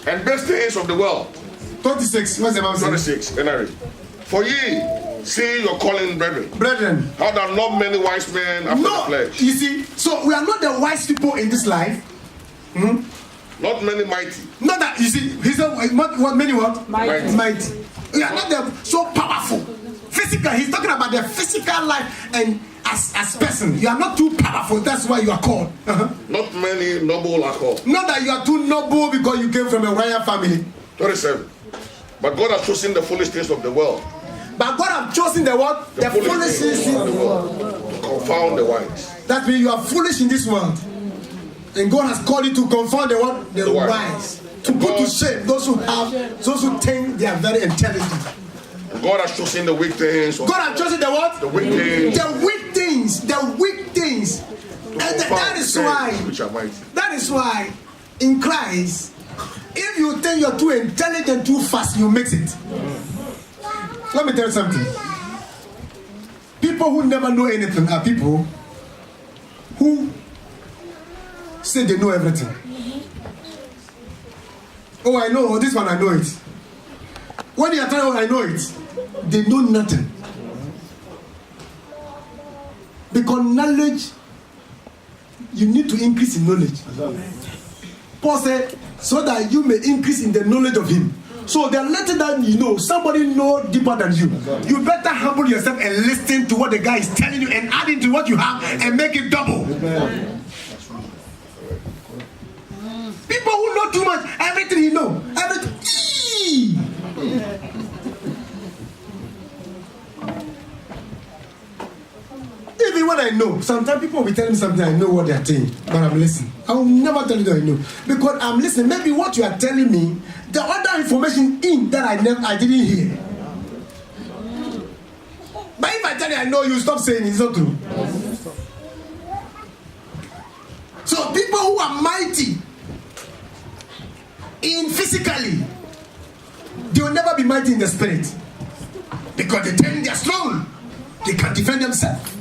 and best things of the world. 26. What's the Bible say? 26. For ye see your calling, brethren. Brethren. How there are not many wise men after the flesh. You see, so we are not the wise people in this life. Not many mighty. Not that, you see, he said, what many what? Mighty. We are not so powerful. Physical, he's talking about the physical life, and as person, you are not too powerful. That's why you are called. Not many noble are called. Not that you are too noble because you came from a royal family. 27. But God has chosen the foolish things of the world. But God has chosen the what? The foolish things of the world to confound the wise. That means you are foolish in this world. And God has called you to confound the what? The wise. To put to shame those who think they are very intelligent. God has chosen the weak things. God has chosen the what? The weak things. The weak things. The weak things. And that is why. That is why in Christ, if you think you're too intelligent, too fast, you mix it. Let me tell you something. People who never know anything are people who say they know everything. Oh, I know this one, I know it. When you are telling, I know it, they know nothing. Because knowledge, you need to increase in knowledge. Paul said, so that you may increase in the knowledge of him. So the little that you know, somebody know deeper than you. You better humble yourself and listen to what the guy is telling you and add into what you have and make it double. People who know too much, everything you know, everything. Even when I know, sometimes people will be telling me something, I know what they are saying, but I'm listening. I will never tell you that I know, because I'm listening. Maybe what you are telling me, the other information in that I didn't hear. But if I tell you I know, you stop saying it's not true. So people who are mighty in physically, they will never be mighty in the spirit, because they tell they are strong, they can defend themselves.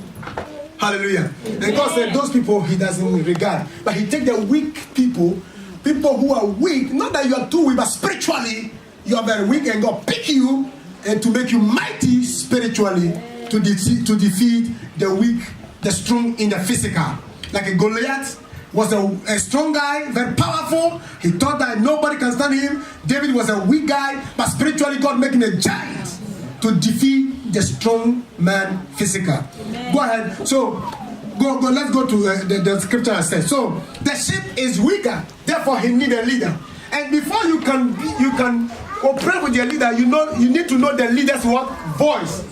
Hallelujah. And God said those people he doesn't regard, but he take the weak people who are weak, not that you are too weak, but spiritually you are very weak, and God pick you and to make you mighty spiritually to defeat the weak, the strong in the physical. Like a Goliath was a strong guy, very powerful. He thought that nobody can stand him. David was a weak guy, but spiritually God making a giant to defeat the strong man physical. Amen. Go ahead. So go. Let's go to the scripture that says. So the sheep is weaker, therefore he need a leader. And before you can cooperate with your leader, you need to know the leader's what? Voice.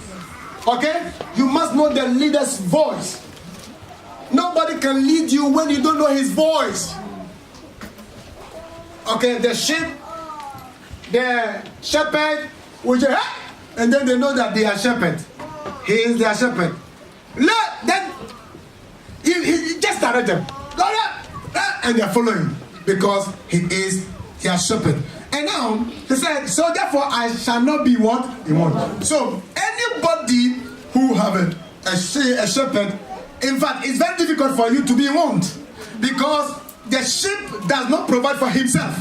Okay? You must know the leader's voice. Nobody can lead you when you don't know his voice. Okay, the sheep, the shepherd will just, and then they know that they are shepherd. He is their shepherd. Then he just direct them. And they are following because he is their shepherd. And now he said, so therefore I shall not be what? You want. So anybody who have a shepherd, in fact, it's very difficult for you to be want, because the sheep does not provide for himself.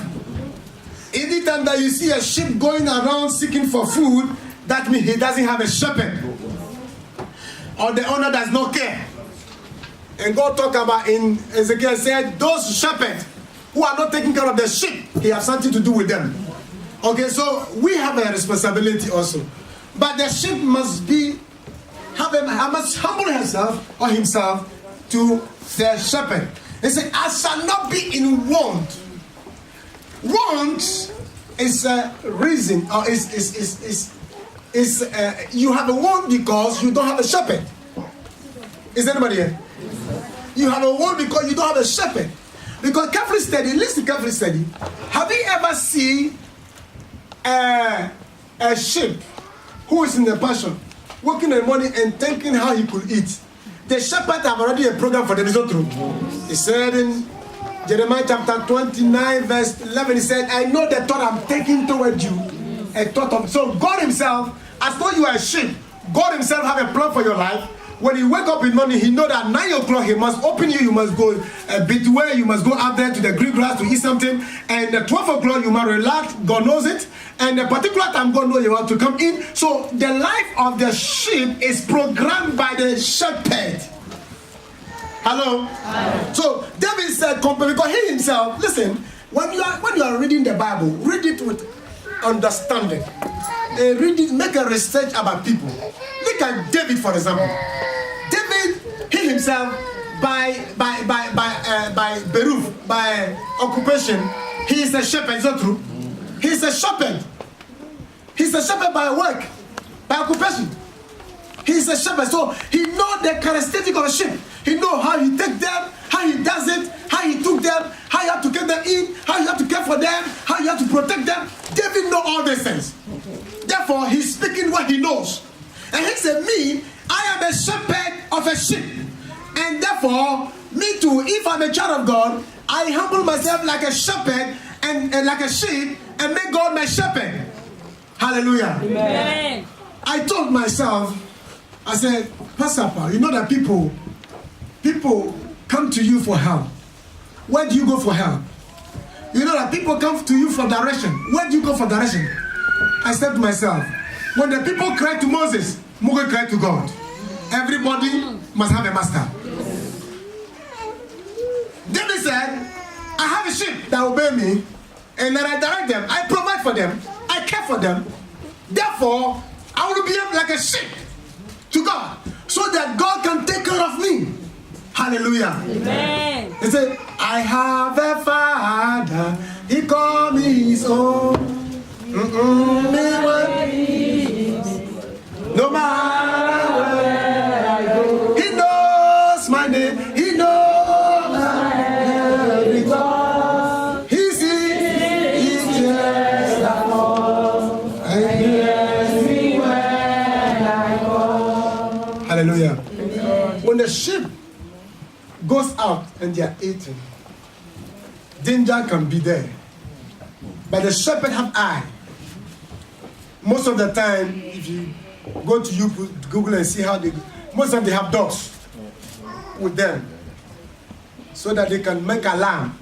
Anytime that you see a sheep going around seeking for food, that means he doesn't have a shepherd, or the owner does not care. And God talked about in Ezekiel said, those shepherds who are not taking care of the sheep, he has something to do with them. Okay, so we have a responsibility also, but the sheep must must humble herself or himself to the shepherd. He said, I shall not be in want. Want is a reason, or is you have a want because you don't have a shepherd. Is anybody here? You have a want because you don't have a shepherd. Because carefully study, listen carefully study. Have you ever seen a sheep who is in the pasture, working in the morning and thinking how he could eat? The shepherd have already a program for them. It's not true. He said in Jeremiah chapter 29 verse 11, he said, I know the thought I'm taking toward you. A thought of, so God himself, as though you are a sheep, God himself have a plan for your life. When you wake up in the morning, he know that 9 o'clock he must open you must go a bit where you must go out there to the green grass to eat something, and And the 12 o'clock you might relax, God knows it. And the particular time God knows you want to come in. So the life of the sheep is programmed by the shepherd. Hello? So David said, because he himself, listen, when you are reading the Bible, read it with understanding. Read it, make a research about people. Look at David, for example. David, he himself, by beruf, by occupation, he is a shepherd. Is that true? He is a shepherd. He's a shepherd by work, by occupation. He is a shepherd, so he knows the characteristic of a sheep. He knows how he takes them, how he does it, how he took them, how you have to get them in, how you have to care for them, how you have to protect them. David knows all these things. Therefore, he's speaking what he knows. And he said, me, I am a shepherd of a sheep. And therefore, me too, if I'm a child of God, I humble myself like a shepherd and like a sheep and make God my shepherd. Hallelujah. Amen. I told myself, I said, Pastor Paul, you know that people come to you for help. Where do you go for help? You know that people come to you for direction. Where do you go for direction? I said to myself, when the people cried to Moses, Moses cried to God. Everybody must have a master. David said, I have a sheep that obey me, and then I direct them. I provide for them. I care for them. Therefore, I will behave like a sheep to God, so that God can take care of me. Hallelujah. Amen. He said, I have a father, he called me his own. No matter where I go, he knows my name, he knows my every thought. He sees each year I fall, and he hears me when I call. Hallelujah. When the sheep goes out and they are eating, danger can be there. But the shepherd have eye. Most of the time, if you go to Google and see how most of them they have dogs with them, so that they can make alarm.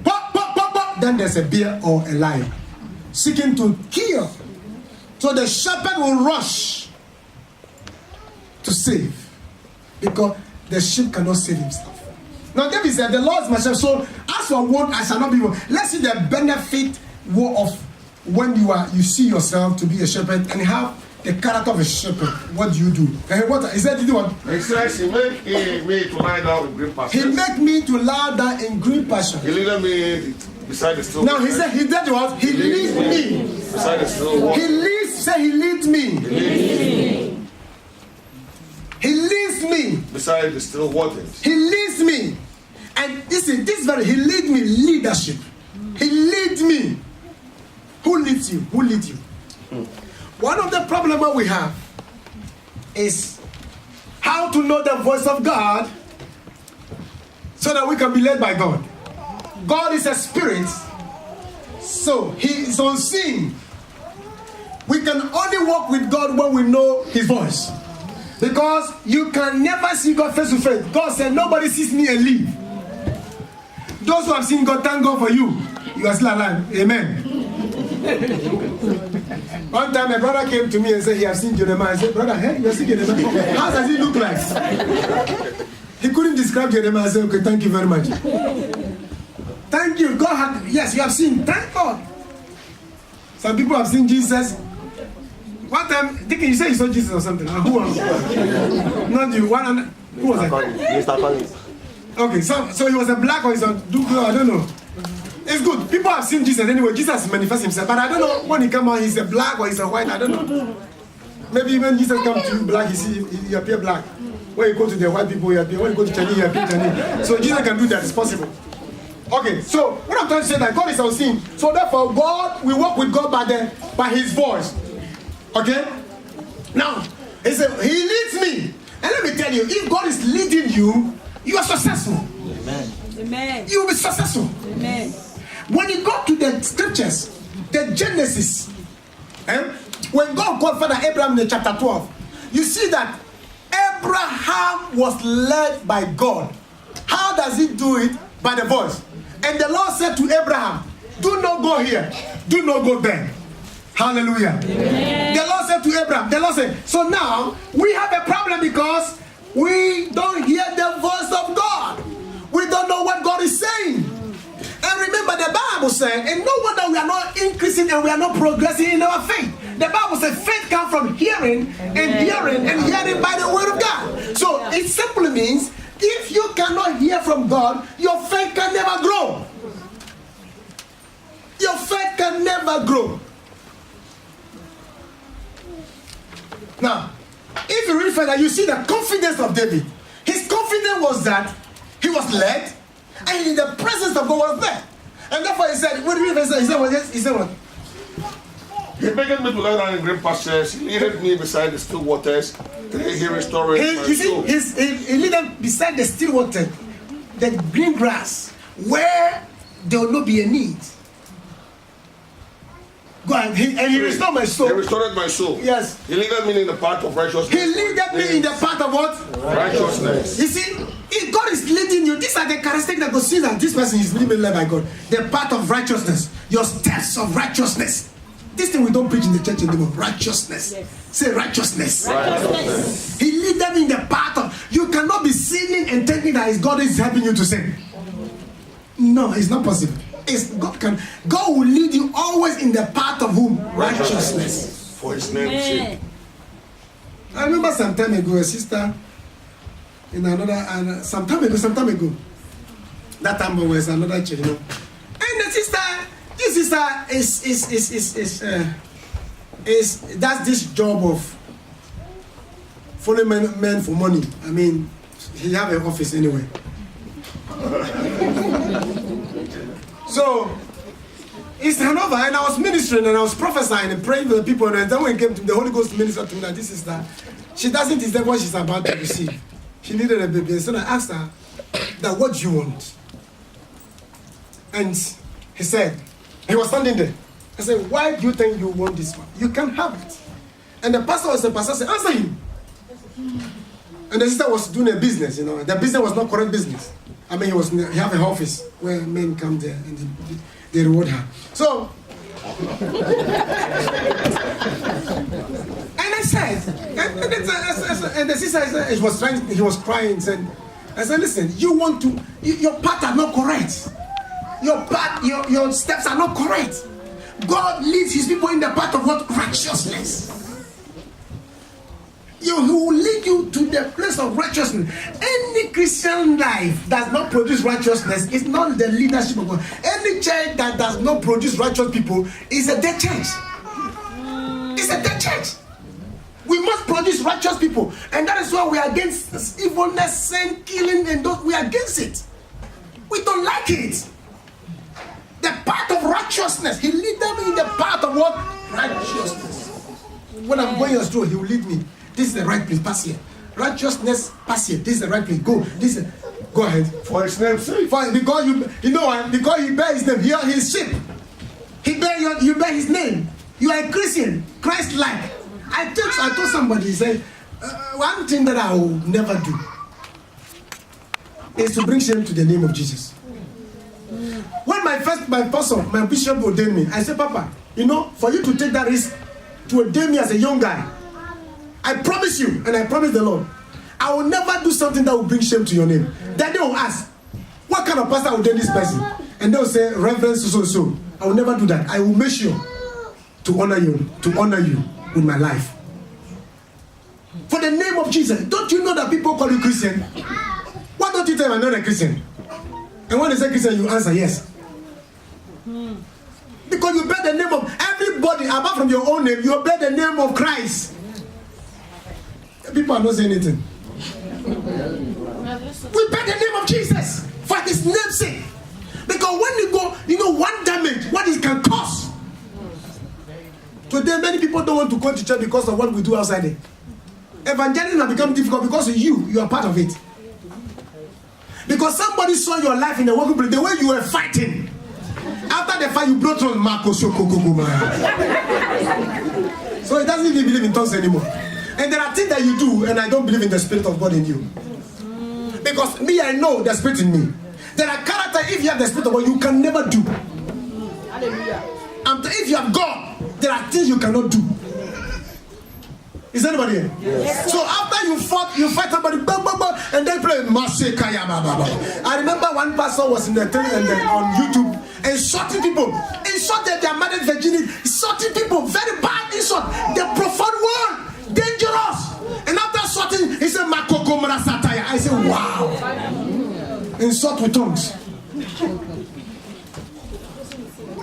Pop, pop, pop, pop. Then there's a bear or a lion seeking to kill. So the shepherd will rush to save, because the sheep cannot save himself. Now David said, the Lord is my shepherd, so as for what I shall not be one. Let's see the benefit of when you see yourself to be a shepherd and have the character of a shepherd. What do you do? And what is that? Did you want? He says he make me to lie down in green pastures. He make me to lie down in green pastures. He lead me beside the still. Now he said he did what? He leads me beside the still water. He leads. Say he leads me. He leads me He leads me beside the still waters. He leads me. And this very, he lead me, leadership. He leads me. Who leads you? Who leads you? One of the problems we have is how to know the voice of God so that we can be led by God. God is a spirit, so he is unseen. We can only walk with God when we know his voice. Because you can never see God face to face. God said, nobody sees me and leave. Those who have seen God, thank God for you. You are still alive. Amen. One time a brother came to me and said he has seen Jeremiah. I said, brother, hey, you have seen Jeremiah? How does he look like? He couldn't describe Jeremiah. I said, okay, thank you very much. Thank you. God yes, you have seen. Thank God. Some people have seen Jesus. One time, Dickie, you said you saw Jesus or something. Who was? Not you. Who was that? Mr. Collins. Okay, so he was a black or he's a Duke, I don't know. It's good. People have seen Jesus anyway. Jesus manifests himself. But I don't know when he come out, he's a black or he's a white. I don't know. Maybe when Jesus comes to you black, he appear black. When you go to the white people, he appear. When you go to Chinese, he appear Chinese. So Jesus can do that. It's possible. Okay, so what I'm trying to say is that God is unseen. So therefore, God, we walk with God by his voice. Okay? Now, he said, he leads me. And let me tell you, if God is leading you, you are successful. Amen. Amen. You will be successful. Amen. When you go to the scriptures, the Genesis, when God called Father Abraham in chapter 12, you see that Abraham was led by God. How does he do it? By the voice. And the Lord said to Abraham, Do not go here. Do not go there. Hallelujah. Amen. The Lord said to Abraham, the Lord said, so now we have a problem because we don't hear the voice of God. We don't know what God is saying. And remember, the Bible said, and no wonder we are not increasing and we are not progressing in our faith. The Bible said faith comes from hearing and hearing and hearing by the word of God. So it simply means if you cannot hear from God, your faith can never grow. Your faith can never grow. Now, if you read further, you see the confidence of David. His confidence was that he was led, and in the presence of God was there. And therefore he said, what did he say? He said what? He maketh me to lie down in green pastures. He leadeth me beside the still waters. He restoreth my soul. He lead them beside the still water, the green grass, where there will not be a need. Go ahead. He restored my soul. He restored my soul. Yes. He leadeth me in the path of righteousness. He leadeth me in the path of what? Righteousness. You see, if God is leading you, these are the characteristics that God sees that this person is really led by God. The path of righteousness. Your steps of righteousness. This thing we don't preach in the church anymore. Righteousness. Yes. Say righteousness. Righteousness. He leads them in the path of. You cannot be sinning and thinking that God is helping you to sin. No, it's not possible. God will lead you always in the path of whom? Righteousness. For his name's sake. I remember some time ago, a sister in another, some time ago, that time was another church, you know. And this sister is that's this job of following men for money. I mean, he have an office anyway. So it's Hanover, and I was ministering and I was prophesying and praying for the people, and then when it came to the Holy Ghost minister to me that this is that she doesn't deserve what she's about to receive. She needed a baby, and so I asked her that what do you want? And he said, he was standing there. I said, why do you think you want this one? You can have it. And the pastor said, answer him. And the sister was doing a business, you know. The business was not correct business. I mean, he have an office where men come there and they reward her. So, and I said, and the sister said, he was crying, said, I said, listen, your path are not correct. Your steps are not correct. God leads his people in the path of what? Righteousness. He will lead you to the place of righteousness. Any Christian life does not produce righteousness. It's not the leadership of God. Any church that does not produce righteous people is a dead church. It's a dead church. We must produce righteous people. And that is why we are against this evilness, sin, killing, and those. We are against it. We don't like it. The path of righteousness. He lead them in the path of what? Righteousness. When I'm going astray, he will lead me. This is the right place. Pass here. Righteousness. Pass here. This is the right place. Go. Go ahead. For his name's sake. Because you know why? Because he bear his name. You are his sheep. You bear his name. You are a Christian, Christ-like. I told somebody. He said, one thing that I will never do is to bring shame to the name of Jesus. When my pastor, my bishop ordained me, I said, Papa, you know, for you to take that risk to ordain me as a young guy, I promise you, and I promise the Lord, I will never do something that will bring shame to your name. Then they will ask, what kind of pastor will ordain this person? And they will say, Reverend so. I will never do that. I will make sure to honor you with my life. For the name of Jesus. Don't you know that people call you Christian? Why don't you tell them I'm not a Christian? And when they say Christian, you answer yes. Because you bear the name of everybody, apart from your own name, you bear the name of Christ. People are not saying anything. We bear the name of Jesus for his name's sake. Because when you go, you know, one damage, what it can cause. Today, many people don't want to go to church because of what we do outside there. Evangelism has become difficult because of you are part of it. Because somebody saw your life in the working place, the way you were fighting. After the fight, you brought on Marcos. So it doesn't even believe in tongues anymore. And there are things that you do, and I don't believe in the Spirit of God in you. Because me, I know the Spirit in me. There are characters, if you have the Spirit of God, you can never do. if you have God, there are things you cannot do. Is anybody here? Yes. So after you fight somebody, and then play Mashe Kaya Baba. I remember one pastor was in the thing and then on YouTube insulting people, insulted their married virginity, insulting people, very bad insult, the profound word, dangerous. And after insulting, he said Makoko Sataya. I said, wow. Insult with tongues.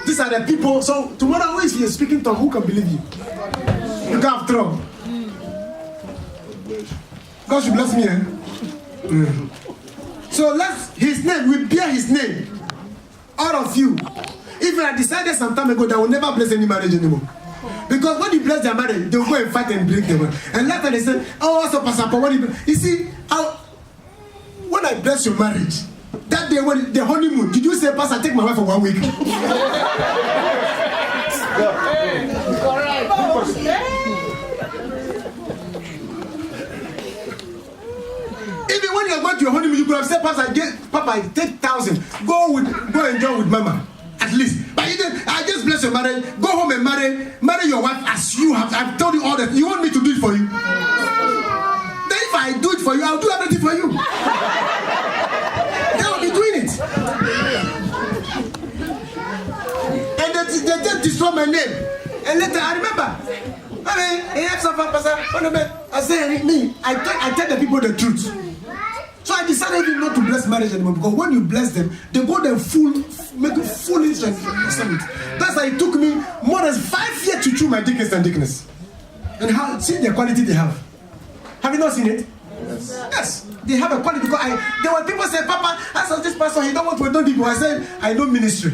These are the people. So tomorrow, if you're speaking tongue, who can believe you? You can't have trouble. God should bless me. So let's his name, we bear his name. All of you. Even I decided some time ago that I will never bless any marriage anymore. Because when you bless their marriage, they'll go and fight and break them. And later they say, oh, what's up, Pastor? You see, when I bless your marriage, that day when the honeymoon, did you say, Pastor, take my wife for 1 week? Correct. Even when you're going to your honeymoon, you could have said, Pastor, Papa, take 1,000. Go enjoy with Mama, at least. But you didn't. I just bless your marriage. Go home and marry your wife as you have. I've told you all that. You want me to do it for you? Then if I do it for you, I'll do everything for you. They will be doing it. And they just destroy my name. And later, I remember. I say me. I tell the people the truth. So I decided even not to bless marriage anymore, because when you bless them, they go there make a foolish and something. That's why it took me more than 5 years to choose my deacons and deaconess. And see the quality they have. Have you not seen it? Yes. They have a quality, because there were people say, Papa, I saw this pastor, he don't want to ordain people. I said, I know ministry.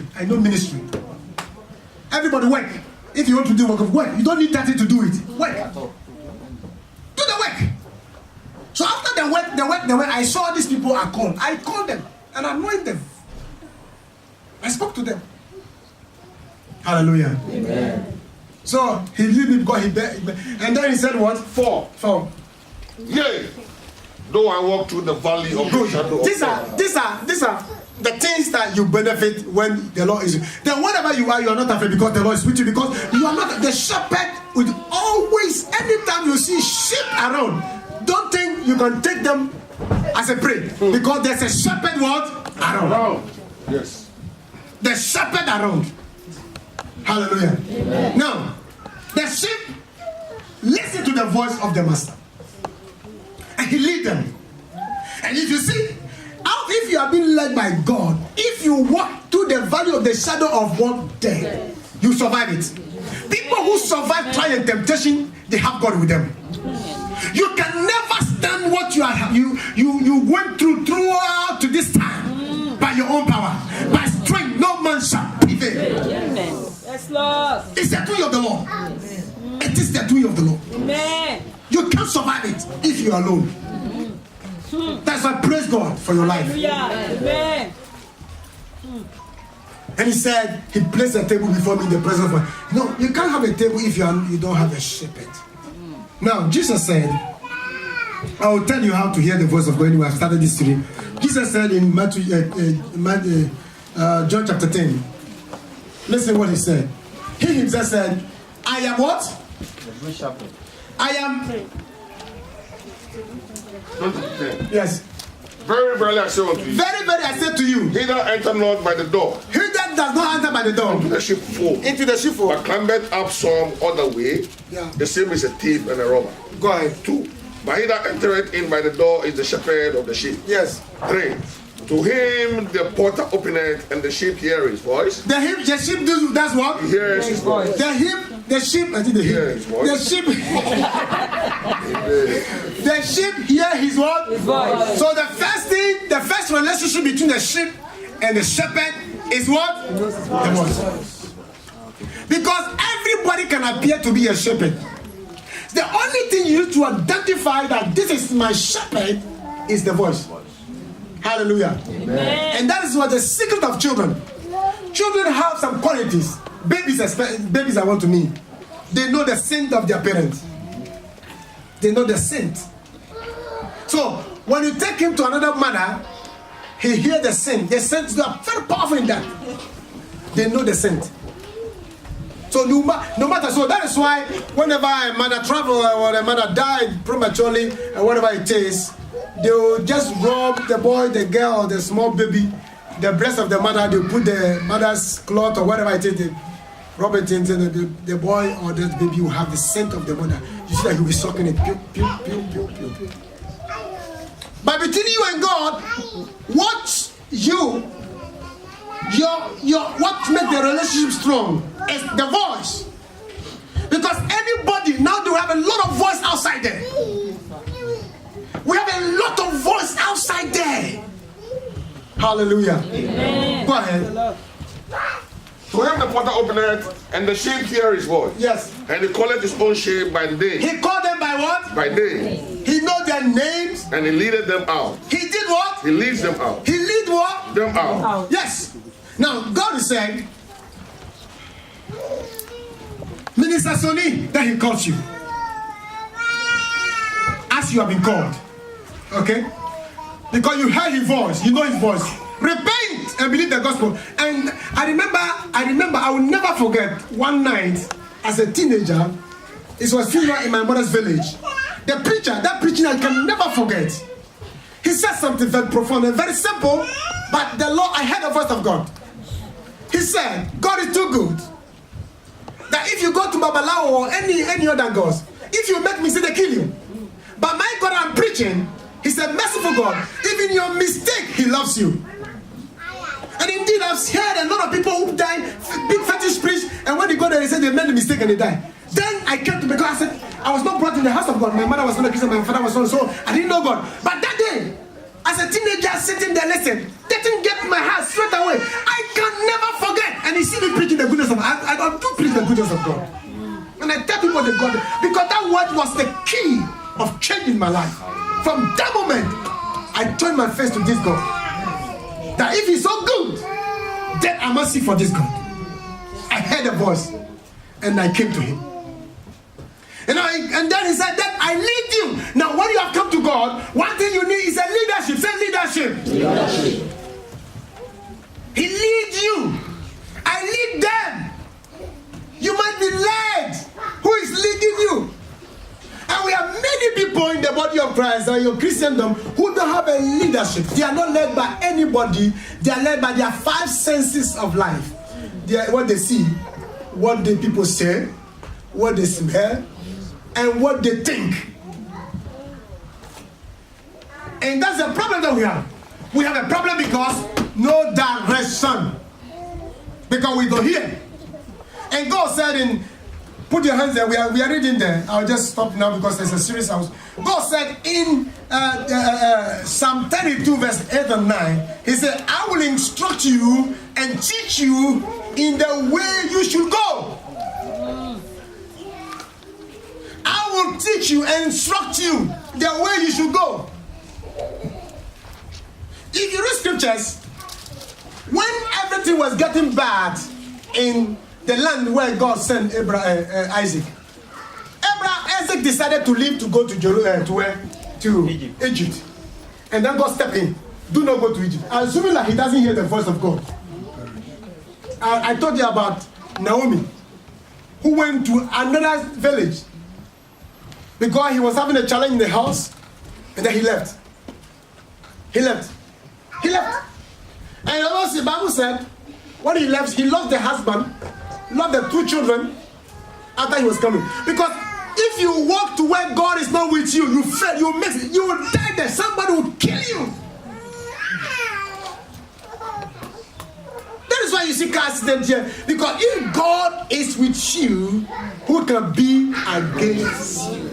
Everybody work. If you want to do work, you don't need 30 to do it. Work. Do the work. So after the work, I saw these people are called. I called them and anointed them. I spoke to them. Hallelujah. Amen. So he leave me because and then he said what? 4. Yea, though I walk through the valley of the shadow of death. These are the things that you benefit when the Lord is. Then whatever you are not afraid because the Lord is with you, because you are not the shepherd. With always, anytime you see sheep around, don't think you can take them as a prey, because there's a shepherd around. Yes. The shepherd around. Hallelujah. Amen. Now, the sheep listen to the voice of the master, and he lead them. And if you see, if you are being led by God, if you walk through the valley of the shadow of death, you survive it. People who survive trial and temptation, they have God with them. You can never stand what you went throughout to this time by your own power, by strength. No man shall prevail. Yes, Lord. It's the doing of the Lord. It is the doing of the Lord. Amen. You can't survive it if you are alone. That's why praise God for your life. Amen. And he said, he placed a table before me in the presence of. No, you can't have a table if you don't have a shepherd. Now, Jesus said, I will tell you how to hear the voice of God. Anyway, I started this today. Jesus said in John chapter 10, listen what he said. He himself said, I am what? The good shepherd. I am. Yes. Very verily I say unto you. Very, very I say to you. He that enter not by the door. He that does not enter by the door. Into the sheepfold. Into the sheepfold. But climbeth up some other way. Yeah. The same is a thief and a robber. Go ahead. 2. But he that entereth in by the door is the shepherd of the sheep. Yes. 3. To him the porter openeth, and the sheep hear his voice. The sheep does what? He hears his voice. The sheep, I think the sheep. The sheep hear his what? His voice. So the first relationship between the sheep and the shepherd is what? The voice. Because everybody can appear to be a shepherd. The only thing you need to identify that this is my shepherd is the voice. Hallelujah. Amen. And that is what the secret of children. Children have some qualities. Babies I want to mean. They know the scent of their parents. They know the scent. So when you take him to another mother, he hears the scent. The scent, they are very powerful in that. They know the scent. So no matter, so that is why whenever a mother travel or a mother died prematurely and whatever it is, they will just rub the boy, the girl, the small baby, the breast of the mother. They put the mother's cloth or whatever it is, they rub it into the boy or the baby will have the scent of the mother. You see that he'll be sucking it. Pew, pew, pew, pew, pew, pew. But between you and God, what makes the relationship strong is the voice. Because anybody now do have a lot of voice outside there. We have a lot of voice outside there. Hallelujah. Amen. Go ahead. To him the potter opened it, and the sheep hear his voice. Yes. And he calleth his own sheep by day. He called them by what? By day. He knows their names. And he leadeth them out. He did what? He leads them out. He lead what? Them out. Yes. Now God is saying, Minister Sonny, that he calls you. As you have been called. Okay? Because you heard his voice, you know his voice. Repent and believe the gospel. And I remember, I will never forget one night as a teenager, it was funeral in my mother's village. The preacher, that preaching I can never forget. He said something very profound and very simple, but the Lord, I heard the voice of God. He said, God is too good. That if you go to Babalawo or any other gods, if you make mistake, they kill you. But my God, I'm preaching. He said, merciful God, even your mistake, he loves you. And indeed, I've heard a lot of people who died, big fetish priest, and when they go there, they said they made a mistake and they died. Then I came to, because I said, I was not brought in the house of God. My mother was not a Christian, my father was not, so I didn't know God. But that day, as a teenager sitting there, listen, they didn't get my heart straight away. I can never forget. And you see me preaching the goodness of God. I do preach the goodness of God. And I tell people the God, because that word was the key of changing my life. From that moment, I turned my face to this God. That if he's so good, then I must seek for this God. I heard a voice and I came to him. And then he said that I lead you. Now when you have come to God, one thing you need is a leadership. Say leadership. Leadership. He leads you. I lead them. You might be led. Who is leading you? And we have many people in the body of Christ or in Christendom who don't have a leadership. They are not led by anybody. They are led by their five senses of life. What they see, what the people say, what they smell, and what they think. And that's the problem that we have. We have a problem because no direction. Because we don't hear. And God said in, put your hands there, we are reading there. I'll just stop now because there's a serious house. God said in Psalm 32 verse 8 and 9, he said, I will instruct you and teach you in the way you should go. I will teach you and instruct you the way you should go. If you read scriptures, when everything was getting bad in the land where God sent Isaac, Isaac decided to leave to go to Egypt. And then God stepped in. Do not go to Egypt. Assuming that he doesn't hear the voice of God. I told you about Naomi, who went to another village because he was having a challenge in the house, and then he left. He left. And also the Bible said, when he left, he lost the husband, lost the two children after he was coming. Because if you walk to where God is not with you, you fail, you miss it, you will die there. Somebody will kill you. That is why you see car accident here. Because if God is with you, who can be against you?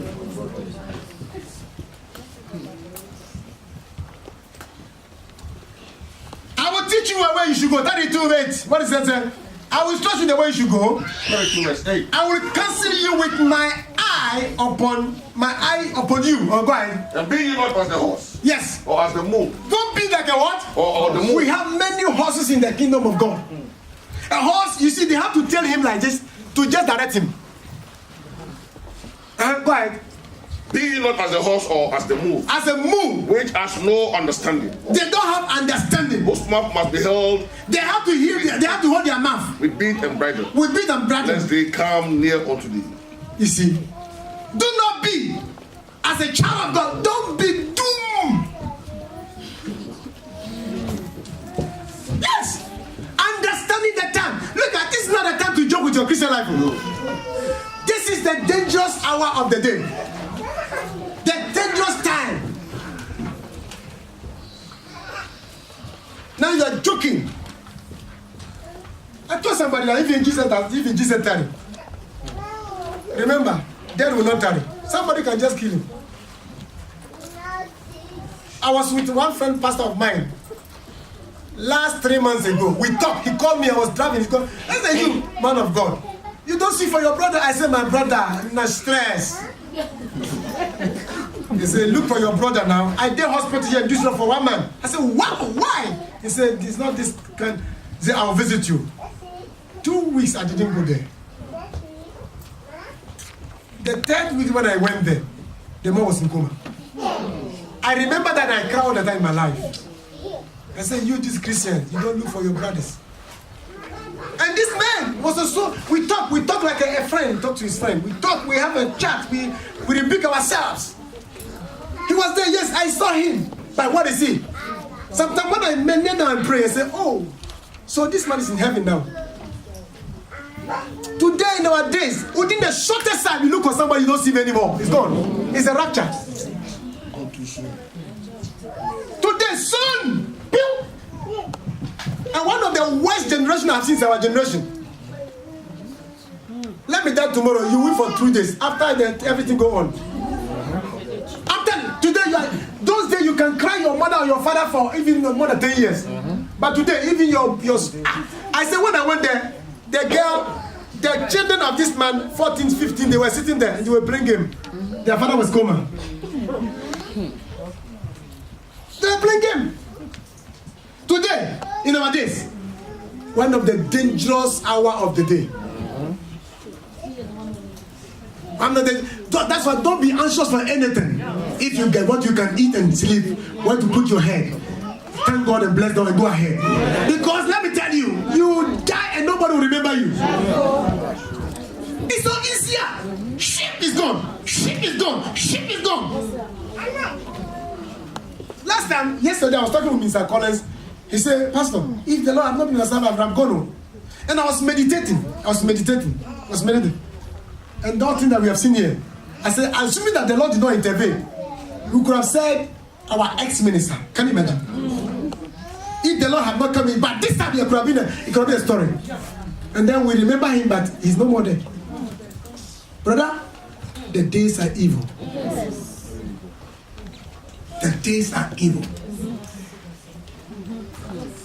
I will teach you where you should go. 32:8. What is that? I will instruct you the way you should go. 32:8. I will counsel you with my eye upon you. Oh, go ahead. And be ye not as the horse. Yes. Or as the moon. Don't be like a what? Or the moon. We have many horses in the kingdom of God. A horse, you see, they have to tell him like this to just direct him. Go ahead. Be ye not as the horse or as the mule, As a mule, which has no understanding. they don't have understanding. Whose mouth must be held They have to hear. They have to hold their mouth with bit and bridle, with beat and bridle. lest they come near unto thee. You see, do not be as a child of God. Don't be doomed. Yes, understanding the time. Look at this is not a time to joke with your Christian life. This is the dangerous hour of the day. The dangerous time. Now you are joking. I told somebody that if in Jesus tarry, remember, death will not tarry. Somebody can just kill him. I was with one friend, pastor of mine, last 3 months ago. We talked. He called me. I was driving. He called. I said, "You man of God, you don't see for your brother." I said, "My brother, no stress." He said, "Look for your brother now." I did hospital here in Düsseldorf for 1 month. I said, "Wow, why?" He said, "It's not this kind." He said, "I'll visit you." 2 weeks I didn't go there. The 3rd week when I went there, the man was in coma. I remember that I cried all the time in my life. I said, "You, this Christian, you don't look for your brothers." And this man was also, we talk like a friend, talk to his friend. We talk, we have a chat, we rebuke ourselves. He was there, yes, I saw him. But what is he? Sometimes when I kneel down and pray, I say, "Oh, so this man is in heaven now." Today in our days, within the shortest time, you look for somebody you don't see him anymore. It's gone. It's a rapture. Today, soon. And one of the worst generation I've seen is our generation. Let me die tomorrow. You wait for 3 days. After that, everything go on. After today, those days you can cry your mother or your father for even more than 10 years. But today, even your I said when I went there, the children of this man, 14, 15, they were sitting there and they were playing game. Their father was coma. They were playing game. Today, in our days, one of the dangerous hour of the day. That's why don't be anxious for anything. If you get what you can eat and sleep, where to put your head, thank God and bless God and go ahead. Because let me tell you, you die and nobody will remember you. It's so easier. Ship is gone. Ship is gone. Ship is gone. Yesterday I was talking with Mr. Collins. He said, "Pastor, if the Lord had not been a servant, I'm gone." And I was meditating. And the thing that we have seen here, I said, assuming that the Lord did not intervene, we could have said our ex-minister. Can you imagine? If the Lord had not come in, but this time it could have been a story. And then we remember him, but he's no more there. Brother, the days are evil. The days are evil.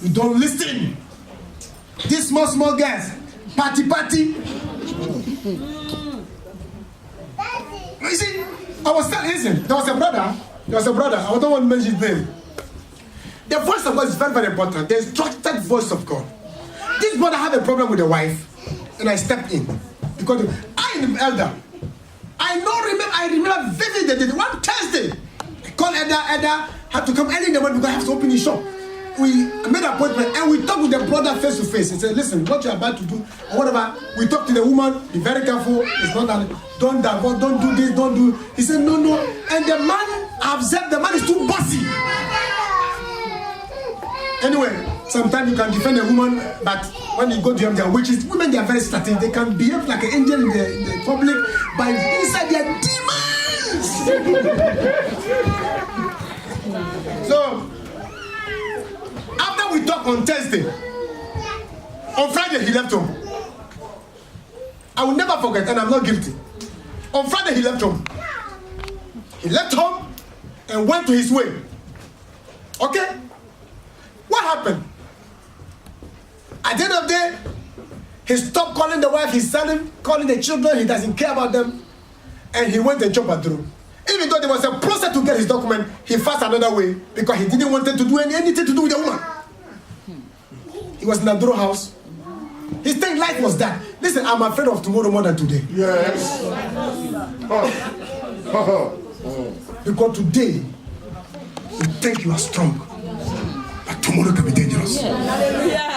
You don't listen. These small guys, party. You see, I was telling, listen, there was a brother, I don't want to mention his name. The voice of God is very, very important. The instructed voice of God. This brother had a problem with the wife, and I stepped in. Because I am the elder. I remember vividly, one Thursday, I called Elder, had to come early in the morning because I have to open his shop. We made an appointment and we talked with the brother face to face. He said, "Listen, what you're about to do, or whatever." We talked to the woman, be very careful. It's not that, don't divorce, don't do this, don't do. He said, "No." And the man observed, the man is too bossy. Anyway, sometimes you can defend a woman, but when you go to them, they are witches. Women, they are very strategic. They can behave like an angel in the public, but inside they are demons. So, after we talked on Thursday, on Friday he left home. I will never forget, and I'm not guilty. On Friday he left home. He left home and went to his way. Okay? What happened? At the end of the day, he stopped calling the wife, he's selling, calling the children, he doesn't care about them, and he went and chopped her through. Even though there was a process to get his document, he found another way because he didn't want to do anything to do with the woman. He was in the Aduro house. His thing life was that. Listen, I'm afraid of tomorrow more than today. Yes. Because today, you think you are strong, but tomorrow can be dangerous. Hallelujah.